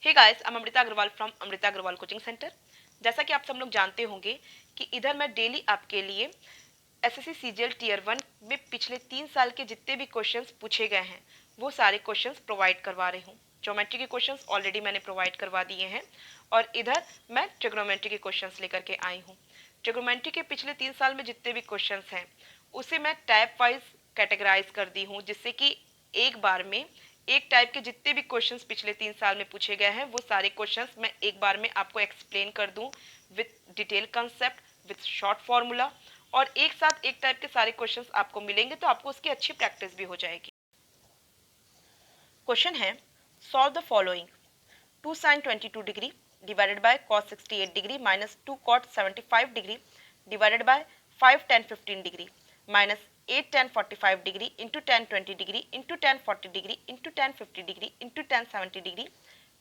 Hey guys, I am Amrita Agarwal from Amrita Agarwal coaching centre. जैसा कि आप सब लोग जानते होंगे कि इधर मैं डेली आपके लिए एसएससी सीजीएल टीयर 1 में पिछले 3 साल के जितने भी क्वेश्चंस पूछे गए हैं वो सारे क्वेश्चंस प्रोवाइड करवा रही हूँ। ज्योमेट्री के क्वेश्चंस ऑलरेडी मैंने प्रोवाइड करवा दिए हैं और इधर मैं ट्रिग्नोमेट्री के क्वेश्चंस लेकर के आई हूँ। ट्रिग्नोमेट्री के पिछले 3 साल में जितने भी क्वेश्चंस हैं उसे मैं टाइप वाइज कैटेगराइज कर दी हूँ, जिससे कि एक बार में एक टाइप के जितने भी क्वेश्चंस पिछले 3 साल में पूछे गए हैं वो सारे क्वेश्चंस मैं एक बार में आपको एक्सप्लेन कर दूं with detail concept, with short formula, और एक साथ एक टाइप के सारे क्वेश्चंस आपको मिलेंगे तो आपको उसकी अच्छी प्रैक्टिस भी हो जाएगी। क्वेश्चन है, solve the following: 2 sin 22 degree divided bye cos 68 degree minus 2 cot 75 degree divided bye 5 tan 15 degree minus 8 tan 45 degree into tan 20 degree into tan 40 degree into tan 50 degree into tan 70 degree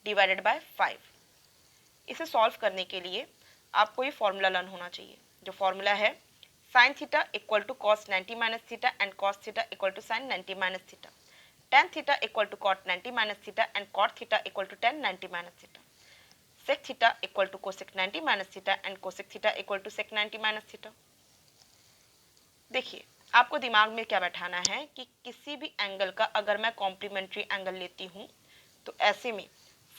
divided bye 5। इसे solve करने के लिए आपको ये formula learn होना चाहिए। जो formula है, sine theta equal to cos 90 minus theta and cos theta equal to sine 90 minus theta, tan theta equal to cot 90 minus theta and cot theta equal to tan 90 minus theta, sec theta equal to cosec 90 minus theta and cosec theta equal to sec 90 minus theta. देखिए, आपको दिमाग में क्या बैठाना है कि किसी भी एंगल का अगर मैं कॉम्प्लीमेंट्री एंगल लेती हूँ तो ऐसे में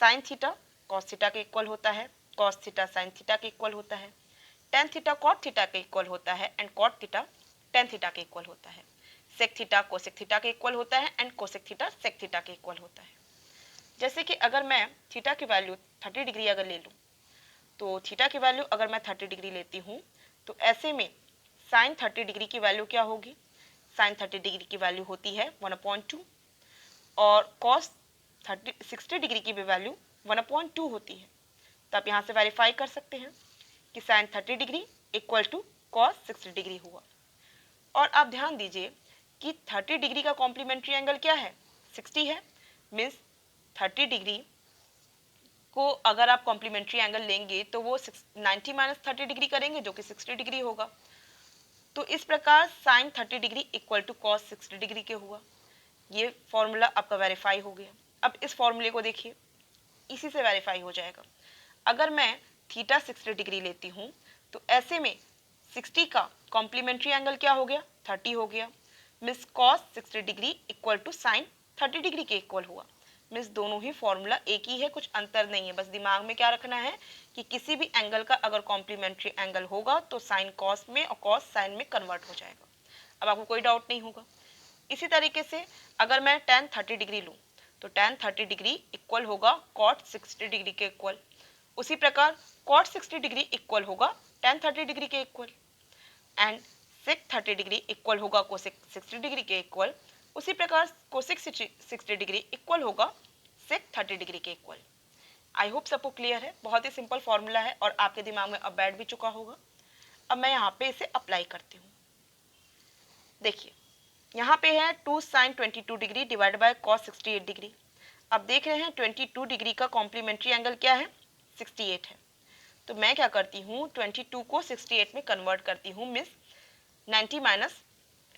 साइन थीटा कॉस थीटा के इक्वल होता है, कॉस थीटा साइन थीटा के इक्वल होता है, टेन थीटा कॉट थीटा के इक्वल होता है and cot theta tan theta के इक्वल होता है, सेक थीटा कोसेक थीटा के इक्वल होता है and cosec theta sec theta के इक्वल होता है। जैसे कि अगर मैं थीटा की वैल्यू 30 डिग्री अगर ले लूँ तो थीटा की वैल्यू अगर मैं 30 डिग्री लेती हूँ तो ऐसे में साइन 30 डिग्री की वैल्यू क्या होगी? साइन 30 डिग्री की वैल्यू होती है 1/2 और कॉस 60 डिग्री की भी वैल्यू 1/2 होती है। तो आप यहाँ से वेरीफाई कर सकते हैं कि sine 30 degree equal to cos 60 degree हुआ। और आप ध्यान दीजिए कि 30 डिग्री का कॉम्प्लीमेंट्री एंगल क्या है? 60 है। मीन्स 30 डिग्री को अगर आप कॉम्प्लीमेंट्री एंगल लेंगे तो वो 90 माइनस 30 डिग्री करेंगे जो कि 60 डिग्री होगा। तो इस प्रकार sine 30 degree equal to cos 60 degree के हुआ। ये फॉर्मूला आपका वेरीफाई हो गया। अब इस फॉर्मूले को देखिए, इसी से वेरीफाई हो जाएगा। अगर मैं थीटा 60 डिग्री लेती हूँ तो ऐसे में 60 का कॉम्प्लीमेंट्री एंगल क्या हो गया? 30 हो गया। मिस cos 60 degree equal to sine 30 degree के इक्वल हुआ। मीन्स दोनों ही फॉर्मूला एक ही है, कुछ अंतर नहीं है। बस दिमाग में क्या रखना है कि किसी भी एंगल का अगर कॉम्प्लीमेंट्री एंगल होगा तो साइन कॉस में और कॉस साइन में कन्वर्ट हो जाएगा। अब आपको कोई डाउट नहीं होगा। इसी तरीके से अगर मैं tan 30 डिग्री लूँ तो tan 30 डिग्री इक्वल होगा cot 60 डिग्री के इक्वल। उसी प्रकार cot 60 डिग्री इक्वल होगा tan 30 डिग्री के equal and sec 30 degree equal होगा कोसेक 60 डिग्री के इक्वल। उसी प्रकार कोसेक 60 डिग्री इक्वल होगा सेक 30 डिग्री के इक्वल। आई होप सबको क्लियर है। बहुत ही सिंपल फॉर्मूला है और आपके दिमाग में अब बैठ भी चुका होगा। अब मैं यहाँ पे इसे अप्लाई करती हूँ। देखिए, यहाँ पे है 2 sin 22 degree divide by cos 68 degree. अब देख रहे हैं 22 डिग्री का कॉम्प्लीमेंट्री एंगल क्या है? 68 है। तो मैं क्या करती हूँ, 22 को 68 में कन्वर्ट करती हूँ। मिस 90 माइनस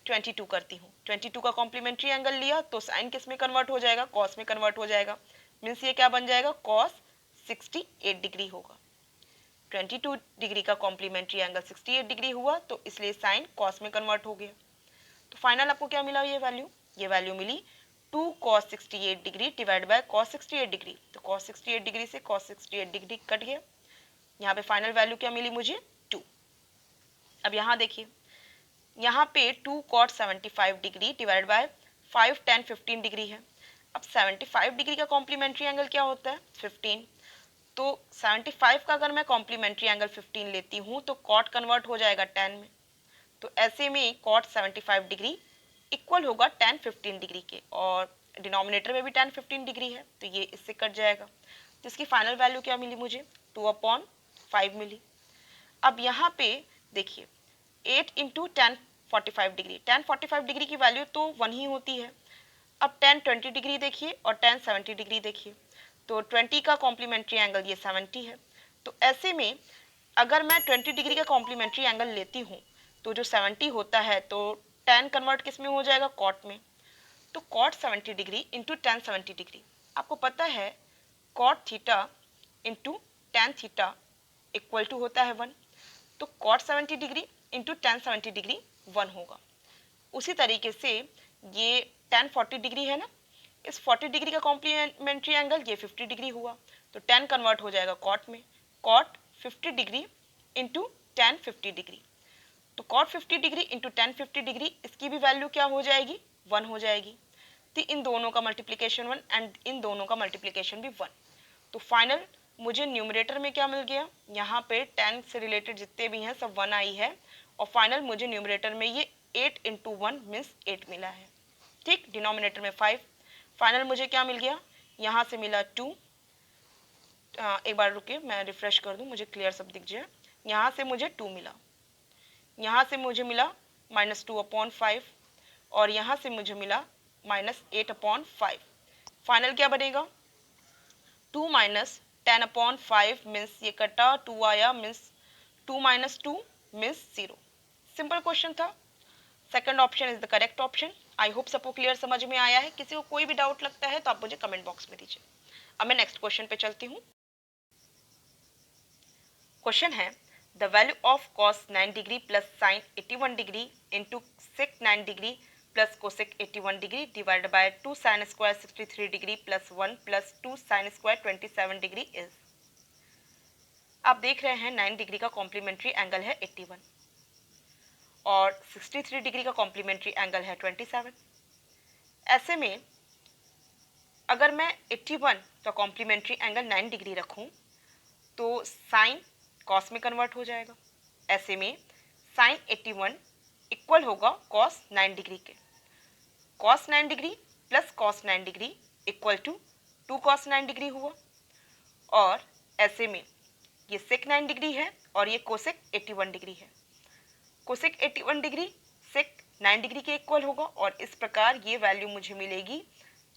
22 करती हूँ। 22 का कॉम्प्लीमेंट्री एंगल लिया तो साइन किस में कन्वर्ट हो जाएगा? कॉस में कन्वर्ट हो जाएगा। मीन्स ये क्या बन जाएगा? कॉस 68 डिग्री होगा। 22 डिग्री का कॉम्प्लीमेंट्री एंगल 68 डिग्री हुआ तो इसलिए साइन कॉस में कन्वर्ट हो गया। तो फाइनल आपको क्या मिला? ये वैल्यू मिली 2 cos 68 degree divide by cos 68 degree. तो cos 68 डिग्री से cos 68 डिग्री कट गया। यहाँ पे फाइनल वैल्यू क्या मिली मुझे? 2। अब यहाँ देखिए, यहाँ पे 2 cot 75 degree divide bye 5 tan 15 degree है। अब 75 डिग्री का कॉम्प्लीमेंट्री एंगल क्या होता है? 15। तो 75 का अगर मैं कॉम्प्लीमेंट्री एंगल 15 लेती हूँ तो cot कन्वर्ट हो जाएगा tan में। तो ऐसे में cot 75 डिग्री इक्वल होगा tan 15 डिग्री के और डिनोमिनेटर में भी tan 15 डिग्री है तो ये इससे कट जाएगा। तो इसकी फाइनल वैल्यू क्या मिली मुझे? 2/5 मिली। अब यहाँ पे देखिए, 8 into tan 45 degree, tan 45 degree की वैल्यू तो 1 ही होती है। अब tan 20 डिग्री देखिए और tan 70 डिग्री देखिए, तो 20 का कॉम्प्लीमेंट्री एंगल ये 70 है। तो ऐसे में अगर मैं 20 डिग्री का कॉम्प्लीमेंट्री एंगल लेती हूँ तो जो 70 होता है तो tan कन्वर्ट किस में हो जाएगा? कॉट में। तो cot 70 degree into tan 70 degree. आपको पता है cot theta into tan theta equal to होता है 1, तो cot 70 degree into tan 70 degree 1 होगा। उसी तरीके से ये टेन 40 डिग्री है ना, इस 40 डिग्री का कॉम्प्लीमेंट्री एंगल ये 50 डिग्री हुआ, तो टेन कन्वर्ट हो जाएगा कॉट में, cot 50 degree into tan 50 degree, तो cot 50 degree into tan 50 degree, इसकी भी वैल्यू क्या हो जाएगी 1 हो जाएगी। तो इन दोनों का मल्टीप्लिकेशन 1 एंड इन दोनों का मल्टीप्लिकेशन भी 1, तो फाइनल मुझे न्यूमरेटर में क्या मिल गया, यहाँ पे 10 से रिलेटेड जितने भी हैं सब 1 आई है, और फाइनल मुझे न्यूमरेटर में ये 8 इंटू 1 मीन्स 8 मिला है। ठीक, डिनोमिनेटर में 5, फाइनल मुझे क्या मिल गया, यहाँ से मिला 2, एक बार रुकिए मैं रिफ्रेश कर दूँ, मुझे क्लियर सब दिख जाए। यहाँ से मुझे 2 मिला, यहाँ से मुझे मिला -2/5, और यहाँ से मुझे मिला -8/5। फाइनल क्या बनेगा, 2 माइनस 10/5 मीन्स ये कटा 2 आया, means 2 minus 2 means 0। Simple question था, second option is the correct option. I hope सबको क्लियर समझ में आया है। किसी को कोई भी डाउट लगता है तो आप मुझे कमेंट बॉक्स में दीजिए। अब मैं नेक्स्ट क्वेश्चन पे चलती हूँ। क्वेश्चन है the value of cos 9 degree plus sign 81 degree into sec 9 degree plus cosec 81 degree divided by 2 sine square 63 degree plus 1 plus 2 sign square 27 degree is. आप देख रहे हैं 9 डिग्री का कॉम्प्लीमेंट्री एंगल है 81 और 63 डिग्री का कॉम्प्लीमेंट्री एंगल है 27। ऐसे में अगर मैं 81 का कॉम्प्लीमेंट्री एंगल 9 डिग्री रखूं तो साइन कॉस में कन्वर्ट हो जाएगा। ऐसे में साइन 81 इक्वल होगा कॉस 9 डिग्री के। Cos 9 degree plus cos 9 degree equal to 2 cos 9 degree हुआ, और ऐसे में ये सेक 9 डिग्री है और ये कोसेक 81 डिग्री है। कोसेक 81 डिग्री सेक 9 डिग्री के इक्वल होगा, और इस प्रकार ये वैल्यू मुझे मिलेगी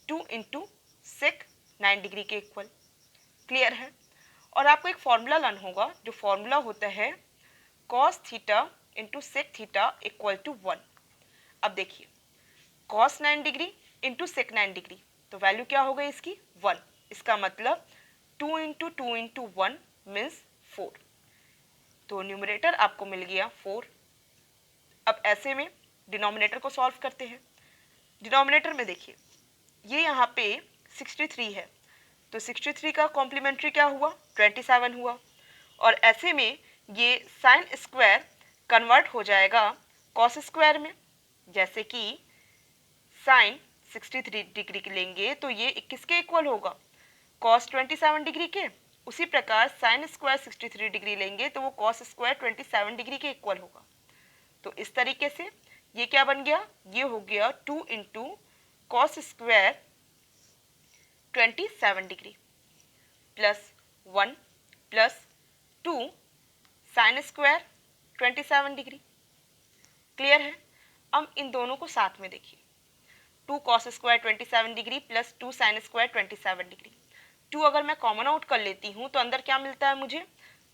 2 इंटू सेक 9 डिग्री के इक्वल। क्लियर है। और आपको एक फॉर्मूला लर्न होगा, जो फॉर्मूला होता है cos theta into sec theta equal to 1। अब देखिए cos 9 degree into sec 9 degree, तो वैल्यू क्या हो गई इसकी 1। इसका मतलब 2 इंटू 2 इंटू 1 मीन्स 4, तो न्यूमरेटर आपको मिल गया 4। अब ऐसे में डिनोमिनेटर को सॉल्व करते हैं। डिनोमिनेटर में देखिए ये यहाँ पे 63 है, तो 63 का कॉम्प्लीमेंट्री क्या हुआ 27 हुआ, और ऐसे में ये साइन स्क्वायर कन्वर्ट हो जाएगा कॉस स्क्वायर में। जैसे कि साइन 63 डिग्री लेंगे तो ये किसके इक्वल होगा कॉस 27 डिग्री के, उसी प्रकार साइन स्क्वायर 63 डिग्री लेंगे तो वो कॉस स्क्वायर 27 डिग्री के इक्वल होगा। तो इस तरीके से ये क्या बन गया, ये हो गया 2 into cos square 27 degree plus 1 plus 2 sign square 27 degree. Clear है। अब इन दोनों को साथ में देखिए, 2 cos square 27 degree plus 2 sign square 27 degree. 2 अगर मैं कॉमन आउट कर लेती हूँ तो अंदर क्या मिलता है मुझे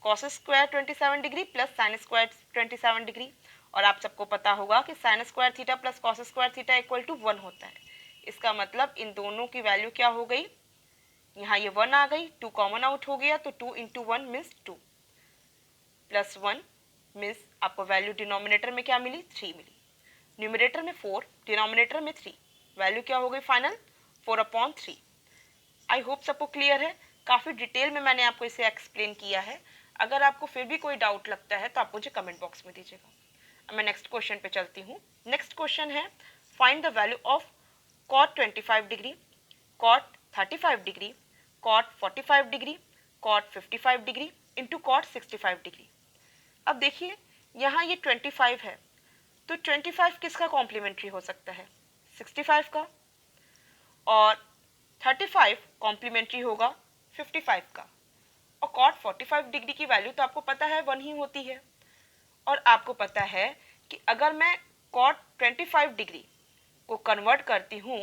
cos square 27 degree plus sine square 27 degree, और आप सबको पता होगा कि sine square theta plus cos square theta equal to 1 होता है। इसका मतलब इन दोनों की वैल्यू क्या हो गई, यहाँ ये 1 आ गई, 2 कॉमन आउट हो गया, तो 2 इंटू 1 मीन्स 2 प्लस 1 मीन्स आपको वैल्यू डिनोमिनेटर में क्या मिली 3 मिली। न्यूमरेटर में 4, डिनोमिनेटर में 3, वैल्यू क्या हो गई फाइनल 4/3। आई होप सबको क्लियर है। काफ़ी डिटेल में मैंने आपको इसे एक्सप्लेन किया है। अगर आपको फिर भी कोई डाउट लगता है तो आप मुझे कमेंट बॉक्स में दीजिएगा। अब मैं नेक्स्ट क्वेश्चन पे चलती हूँ। नेक्स्ट क्वेश्चन है find the value of cot 25 degree, cot 35 degree, cot 45 degree, cot 55 degree into cot 65 degree. अब देखिए यहाँ ये 25 है, तो 25 किसका कॉम्प्लीमेंट्री हो सकता है 65 का, और 35 कॉम्प्लीमेंट्री होगा 55 का, और कॉट 45 डिग्री की वैल्यू तो आपको पता है 1 ही होती है। और आपको पता है कि अगर मैं कॉट 25 डिग्री को कन्वर्ट करती हूँ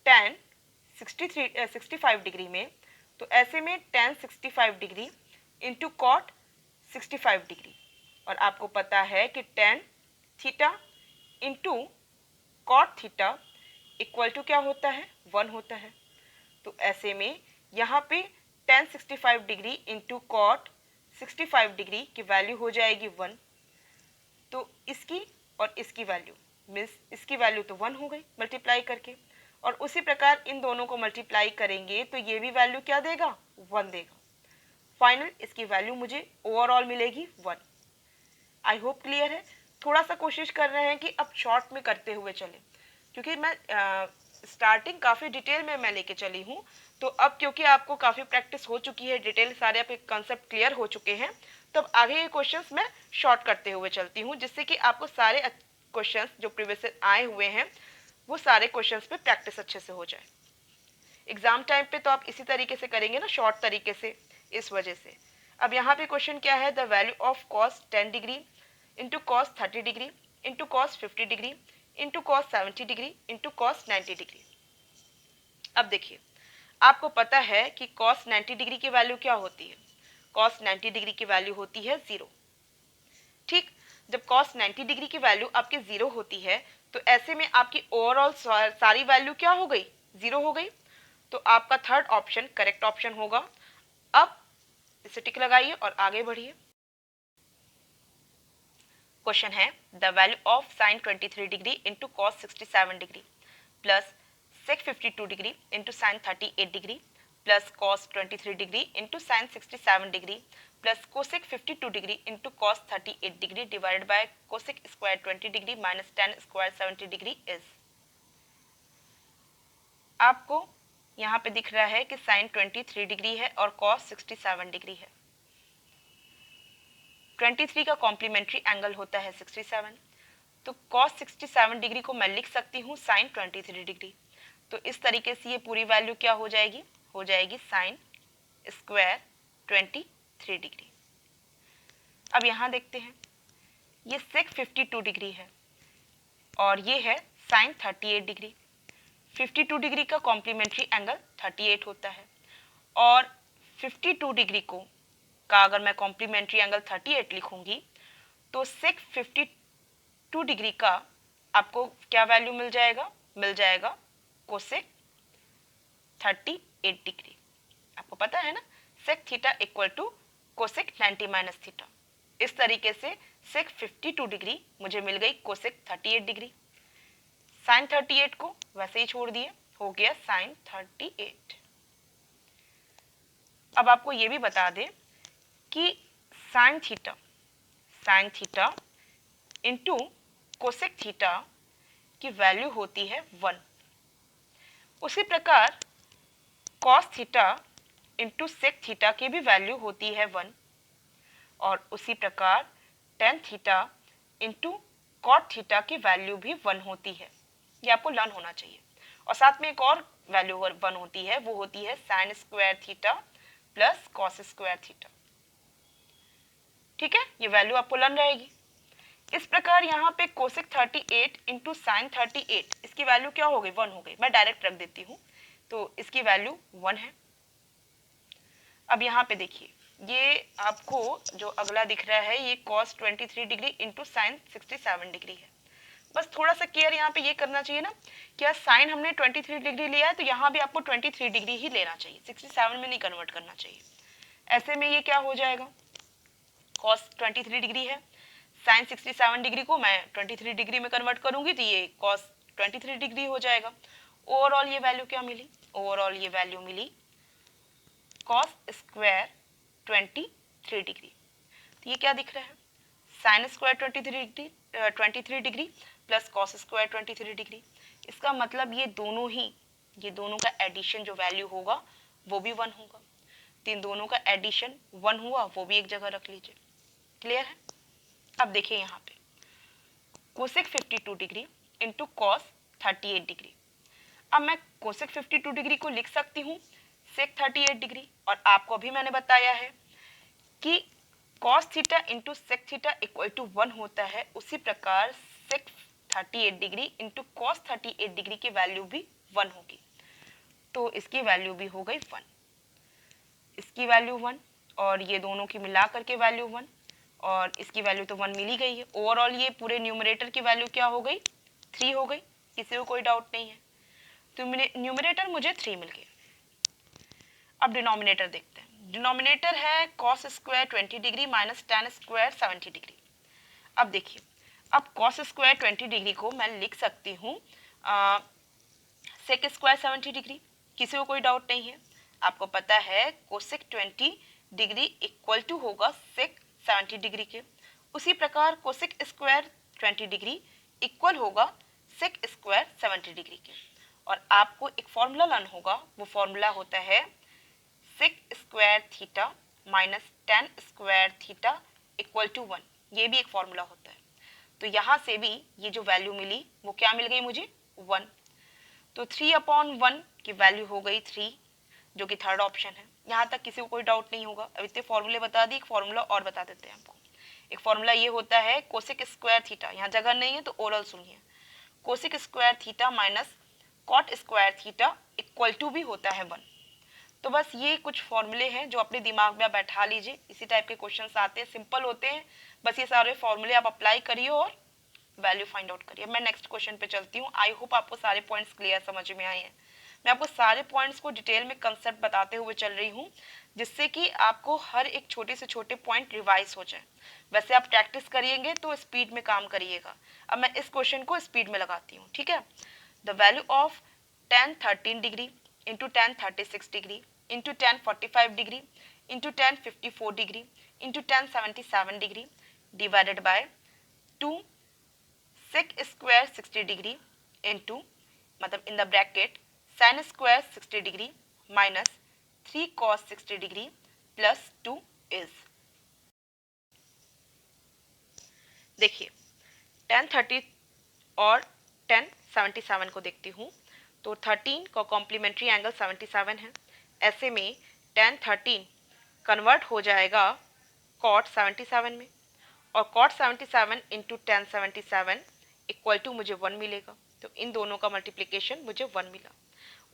tan 65 डिग्री में, तो ऐसे में tan 65 degree into cot 65 degree, और आपको पता है कि tan theta into cot theta equal to क्या होता है 1 होता है। तो ऐसे में यहाँ पे tan 65 degree into cot 65 degree की वैल्यू हो जाएगी 1, तो इसकी और इसकी वैल्यू मीन्स इसकी वैल्यू तो 1 हो गई मल्टीप्लाई करके, और उसी प्रकार इन दोनों को मल्टीप्लाई करेंगे तो ये भी वैल्यू क्या देगा, 1 देगा। फाइनल इसकी वैल्यू मुझे ओवरऑल मिलेगी 1। आई होप क्लियर है। थोड़ा सा कोशिश कर रहे हैं कि अब शॉर्ट में करते हुए चले, क्योंकि मैं स्टार्टिंग काफ़ी डिटेल में मैं लेके चली हूँ, तो अब क्योंकि आपको काफ़ी प्रैक्टिस हो चुकी है, डिटेल सारे आपके कंसेप्ट क्लियर हो चुके हैं, तो अब आगे ये क्वेश्चंस मैं शॉर्ट करते हुए चलती हूँ, जिससे कि आपको सारे क्वेश्चंस जो प्रीवियस से आए हुए हैं वो सारे क्वेश्चंस पे प्रैक्टिस अच्छे से हो जाए। एग्जाम टाइम पे तो आप इसी तरीके से करेंगे ना, शॉर्ट तरीके से, इस वजह से। अब यहाँ पे क्वेश्चन क्या है, the value of cos 10 degree into cos 30 degree into cos 50 degree into cos 70 degree into cos 90 degree. अब देखिए, आपको पता है कि कॉस 90 डिग्री की वैल्यू क्या होती है, कॉस 90 डिग्री की वैल्यू होती है 0। ठीक, जब कॉस 90 डिग्री की वैल्यू आपकी 0 होती है तो ऐसे में आपकी ओवरऑल सारी वैल्यू क्या हो गई, 0 हो गई, तो आपका थर्ड ऑप्शन करेक्ट ऑप्शन होगा। अब इसे टिक लगाइए और आगे बढ़िए। क्वेश्चन है, the value of sine 23 degree into cos 67 degree plus sec 52 degree into sine 38 degree plus cos 23 degree into sine 67 degree plus cosec 52 degree into cos 38 degree divided by cosec square 20 degree minus tan square 70 degree is. आपको यहाँ पे दिख रहा है कि sign 23 degree है और cos 67 degree है। 23 का कॉम्प्लीमेंट्री एंगल होता है 67, तो कॉस 67 डिग्री को मैं लिख सकती हूँ साइन 23 डिग्री। तो इस तरीके से ये पूरी वैल्यू क्या हो जाएगी साइन स्क्वायर 23 डिग्री। अब यहाँ देखते हैं, ये सेक 52 डिग्री है और ये है साइन 38 डिग्री। 52 डिग्री का कॉम्प्लीमेंट्री एंगल 38 होता है, और 52 डिग्री का अगर मैं कॉम्प्लीमेंट्री एंगल 38 लिखूंगी तो सेक 52 डिग्री का आपको क्या वैल्यू मिल जाएगा कोसेक 38 डिग्री। आपको पता है ना, sec theta equal to cosec 90 minus theta. इस तरीके से सेक 52 डिग्री मुझे मिल गई कोसेक 38 डिग्री। साइन 38 को वैसे ही छोड़ दिए, हो गया साइन 38। अब आपको ये भी बता दें कि sine theta into cosec theta की वैल्यू होती है 1। उसी प्रकार cos theta into sec theta की भी वैल्यू होती है 1, और उसी प्रकार tan theta into cot theta की वैल्यू भी 1 होती है। ये आपको लर्न होना चाहिए। और साथ में एक और वैल्यू 1 होती है, वो होती है sign square theta plus cos square theta. ठीक है, ये वैल्यू आपको लर्न रहेगी। इस प्रकार यहाँ पे कोसेक 38 इंटू साइन 38, इसकी वैल्यू क्या हो गई, 1 हो गई। मैं डायरेक्ट रख देती हूँ, तो इसकी वैल्यू 1 है। अब यहाँ पे देखिए, ये आपको जो अगला दिख रहा है ये cos 23 degree into sine 67 degree है। बस थोड़ा सा केयर यहाँ पे ये करना चाहिए ना, क्या साइन हमने 23 डिग्री लिया है तो यहाँ भी आपको 23 डिग्री ही लेना चाहिए, 67 में नहीं कन्वर्ट करना चाहिए। ऐसे में ये क्या हो जाएगा, कॉस 23 डिग्री है, साइन 67 डिग्री को मैं 23 डिग्री में कन्वर्ट करूंगी तो ये कॉस 23 डिग्री हो जाएगा। ओवरऑल ये वैल्यू क्या मिली, ओवरऑल ये वैल्यू मिली कॉस स्क्वायर 23 डिग्री। तो ये क्या दिख रहा है, sine square 23 degree plus cos square 23 degree. इसका मतलब ये दोनों का एडिशन जो वैल्यू होगा वो भी 1 होगा। तो इन दोनों का एडिशन 1 हुआ, वो भी एक जगह रख लीजिए। क्लियर है। अब देखिए यहाँ पे cosec 52 degree into cos 38 degree. अब मैं कोसेक 52 डिग्री को लिख सकती हूँ सेक 38 डिग्री, और आपको अभी मैंने बताया है कि cos theta into sec theta equal to 1 होता है। उसी प्रकार sec 38 degree into cos 38 degree की वैल्यू भी 1 होगी, तो इसकी वैल्यू भी हो गई 1, इसकी वैल्यू 1, और ये दोनों की मिला करके वैल्यू 1, और इसकी वैल्यू तो 1 मिल ही गई है। ओवरऑल ये पूरे न्यूमरेटर की वैल्यू क्या हो गई, 3 हो गई, किसी को कोई डाउट नहीं है। तो न्यूमरेटर मुझे 3 मिल गया। अब डिनोमिनेटर देखते हैं। डिनोमिनेटर है cos square 20 degree minus tan square 70 degree. अब देखिए, अब कॉस स्क्वायर 20 डिग्री को मैं लिख सकती हूँ सेक स्क्वायर 70 डिग्री। किसी को कोई डाउट नहीं है? आपको पता है कोसेक 20 डिग्री इक्वल टू होगा सेक 70 डिग्री के। उसी प्रकार कोसेक स्क्वायर 20 डिग्री इक्वल होगा सेक स्क्वायर 70 डिग्री के। और आपको एक फॉर्मूला लर्न होगा, वो फॉर्मूला होता है sec square theta minus tan square theta equal to 1। ये भी एक फॉर्मूला होता है। तो यहाँ से भी ये जो वैल्यू मिली वो क्या मिल गई मुझे? 1। तो 3/1 की वैल्यू हो गई 3, जो कि थर्ड ऑप्शन है। यहाँ तक किसी को कोई डाउट नहीं होगा। अब इतने फॉर्मूले बता दी, एक फॉर्मूला और बता देते हैं आपको। एक फॉर्मूला ये होता है कोसेक स्क्वायर थीटा, यहाँ जगह नहीं है तो ओरल सुनिए, cosec square theta minus cot square theta equal to भी होता है 1। तो बस ये कुछ फॉर्मूले हैं जो अपने दिमाग में आप बैठा लीजिए। इसी टाइप के क्वेश्चंस आते हैं, सिंपल होते हैं। बस ये सारे फॉर्मूले आप अप्लाई करिए और वैल्यू फाइंड आउट करिए। मैं नेक्स्ट क्वेश्चन पे चलती हूँ। आई होप आपको सारे पॉइंट्स क्लियर समझ में आए हैं। मैं आपको सारे पॉइंट्स को डिटेल में कंसेप्ट बताते हुए चल रही हूँ, जिससे कि आपको हर एक छोटे से छोटे पॉइंट रिवाइज हो जाए। वैसे आप प्रैक्टिस करिएंगे तो स्पीड में काम करिएगा। अब मैं इस क्वेश्चन को स्पीड में लगाती हूँ, ठीक है। The value of tan 13 degree into tan 36 degree into tan 45 degree into tan 54 degree into tan 77 degree divided by 2 sec square 60 degree into मतलब in the bracket sin square 60 degree minus 3 cos 60 degree plus 2 is. देखिए tan 30 और tan 77 को देखती हूँ। तो 13 का complementary angle 77 है। ऐसे में tan 13 कन्वर्ट हो जाएगा cot 77 में, और cot 77 into tan 77 equal to मुझे 1 मिलेगा। तो इन दोनों का मल्टीप्लिकेशन मुझे 1 मिला।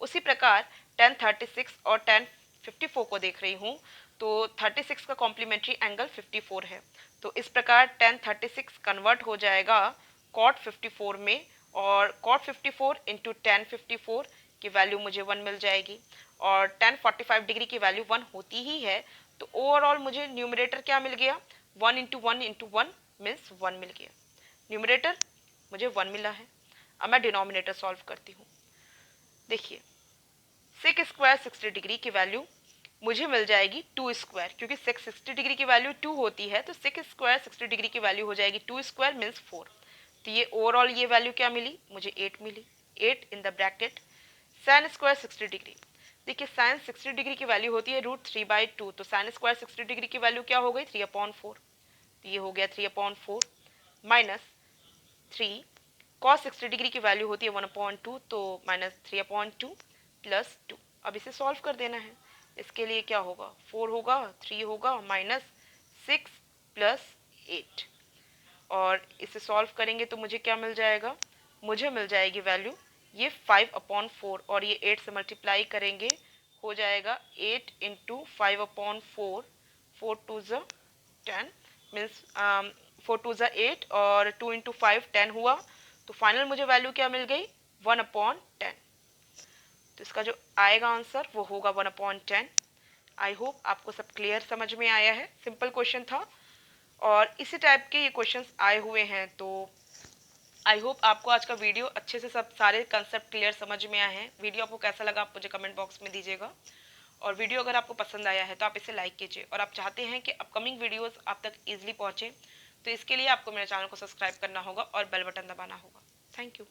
उसी प्रकार tan 36 और tan 54 को देख रही हूँ। तो 36 का कॉम्प्लीमेंट्री एंगल 54 है। तो इस प्रकार tan 36 कन्वर्ट हो जाएगा cot 54 में, और cot 54 इंटू tan 54 की वैल्यू मुझे 1 मिल जाएगी, और tan 45 डिग्री की वैल्यू 1 होती ही है। तो ओवरऑल मुझे न्यूमरेटर क्या मिल गया? 1 इंटू 1 इंटू 1 मीन्स 1 मिल गया। न्यूमरेटर मुझे 1 मिला है। अब मैं डिनोमिनेटर सॉल्व करती हूँ। देखिए सेक स्क्वायर 60 डिग्री की वैल्यू मुझे मिल जाएगी 2 स्क्वायर, क्योंकि सेक 60 डिग्री की वैल्यू 2 होती है। तो सेक स्क्वायर 60 डिग्री की वैल्यू हो जाएगी 2 स्क्वायर मीन्स 4। तो ये ओवरऑल ये वैल्यू क्या मिली मुझे? 8 मिली। 8 इन the bracket sine square 60 degree. देखिए साइन 60 डिग्री की वैल्यू होती है √3/2। तो साइन स्क्वायर 60 डिग्री की वैल्यू क्या हो गई? 3/4। तो ये हो गया 3/4 माइनस 3 cos 60 डिग्री की वैल्यू होती है 1/2। तो माइनस 3/2 प्लस 2। अब इसे सॉल्व कर देना है। इसके लिए क्या होगा? 4 होगा, 3 होगा, माइनस 6 प्लस 8। और इसे सॉल्व करेंगे तो मुझे क्या मिल जाएगा? मुझे मिल जाएगी वैल्यू ये 5/4, और ये 8 से मल्टीप्लाई करेंगे हो जाएगा 8 इंटू 5/4। 4 2 ज़ा 10 मीन्स 4 2 ज़ा 8, और 2 इंटू 5 10 हुआ। तो फाइनल मुझे वैल्यू क्या मिल गई? 1/10। तो इसका जो आएगा आंसर वो होगा 1/10। आई होप आपको सब क्लियर समझ में आया है। सिंपल क्वेश्चन था और इसी टाइप के ये क्वेश्चंस आए हुए हैं। तो आई होप आपको आज का वीडियो अच्छे से सब सारे कंसेप्ट क्लियर समझ में आए हैं। वीडियो आपको कैसा लगा आप मुझे कमेंट बॉक्स में दीजिएगा, और वीडियो अगर आपको पसंद आया है तो आप इसे लाइक कीजिए, और आप चाहते हैं कि अपकमिंग वीडियोस आप तक ईजिली पहुँचे तो इसके लिए आपको मेरे चैनल को सब्सक्राइब करना होगा और बेल बटन दबाना होगा। Thank you.